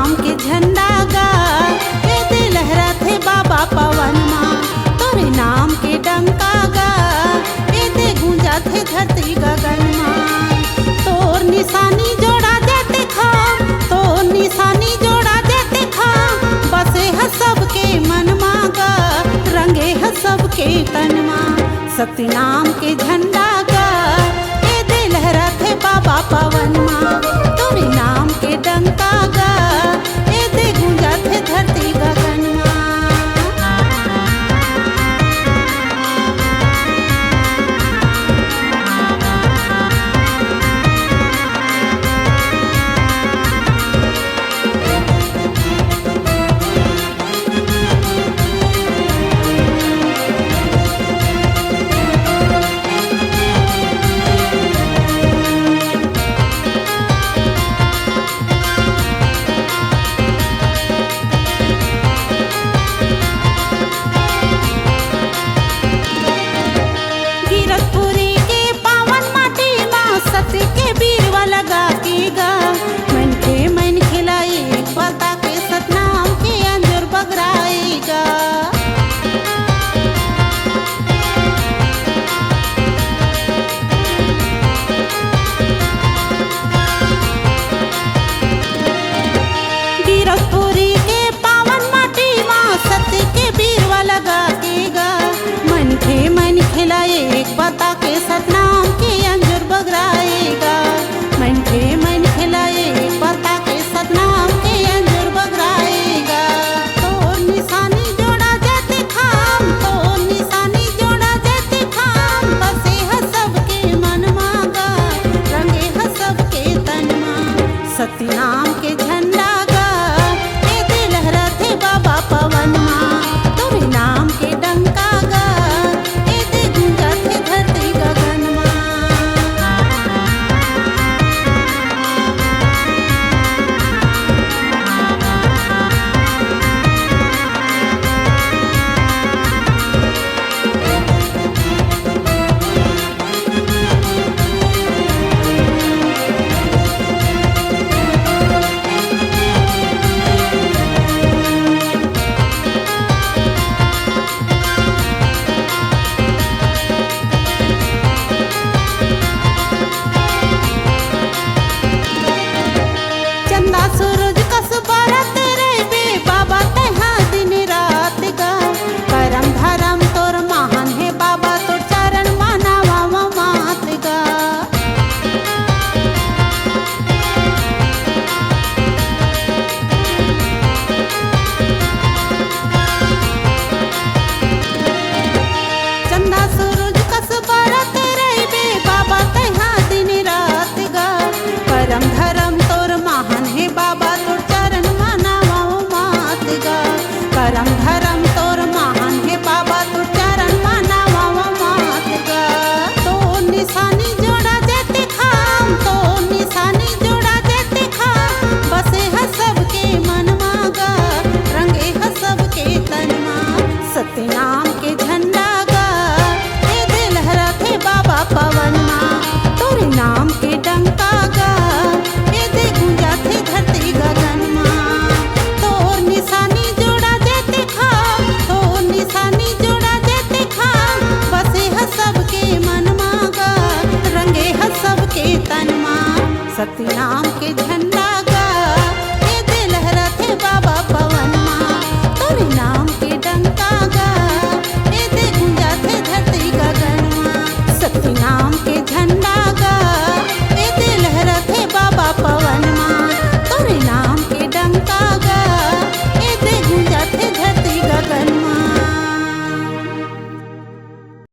नाम के झंडा गा ए दे लहरा थे बाबा पवन माँ। तोरे नाम के डंका गा ए दे गूंजा थे धरती गगन माँ। तोर निशानी जोड़ा जाते खाम, तोर निशानी जोड़ा जाते खाम। बसे है सबके मन मागा, रंगे है सबके तन माँ। शक्ति नाम के झंडा गा ए दे लहरा थे बाबा पवन माँ। तोरे नाम के डंका गा ए दे गूंजा थे धरती गगन माँ। गिरतपुरी के पावन माटी माँ सत्य के बीरवा लगा के गा। मन के मन खिलाई बता के सतनाम के अंजूर बगराएगा। गिरतपुरी के पावन माटी माँ सत्य के बीरवा लगा के गा। मन के मन खिलाए एक बता के सतनाम के अंजूर बगराएगा। मन के मन खिलाए एक बता के सतनाम के अंजूर बगराएगा। तोर निशानी जोड़ा जाते खाम, तोर निशानी जोड़ा जाते खाम। बसे है सबके मन मागा, रंगे है सबके तन माँ। सत्य नाम के झंडा गा ए दे लहरा थे बाबा पवन माँ। तोरे नाम के डंका गा ए दे गूंजा थे धरती गगन माँ। चंदा सूरज कस बरत रे बे बाबा तहा दिन रात गा। करम धरम तोर महान है बाबा, तोर चरण मानावा मात गा। चंदा सूरज कस बरत रे बे बाबा तहा दिन रात गा। परम धरम तोर महान है बाबा, तोर चरण मानावा मात गा। परम धरम तोर महान है बाबा, तोर चरण मानावा मात गा। तोर निशानी जोड़ा जाते खाम, तोर निशानी जोड़ा जाते खाम। बसे है सबके मन मागा, रंगे है सबके तन माँ। सत्य नाम के झंडा गा ए दे लहरा थे बाबा पवन माँ। तोरे नाम के डंका गा ए दे गूंजा थे धरती गगन माँ। तोर निशानी जोड़ा जाते खाम, तोर निशानी जोड़ा जाते खाम। बसे है सबके मन मागा, रंगे है सबके तन माँ। सत्य नाम के झंडा गा ए दे लहरा थे बाबा पवन माँ। तोरे नाम के डंका गा ए दे गूंजा थे धरती गगन माँ। सत्य नाम के झंडा गा ए दे लहरा थे बाबा पवन माँ। तोरे नाम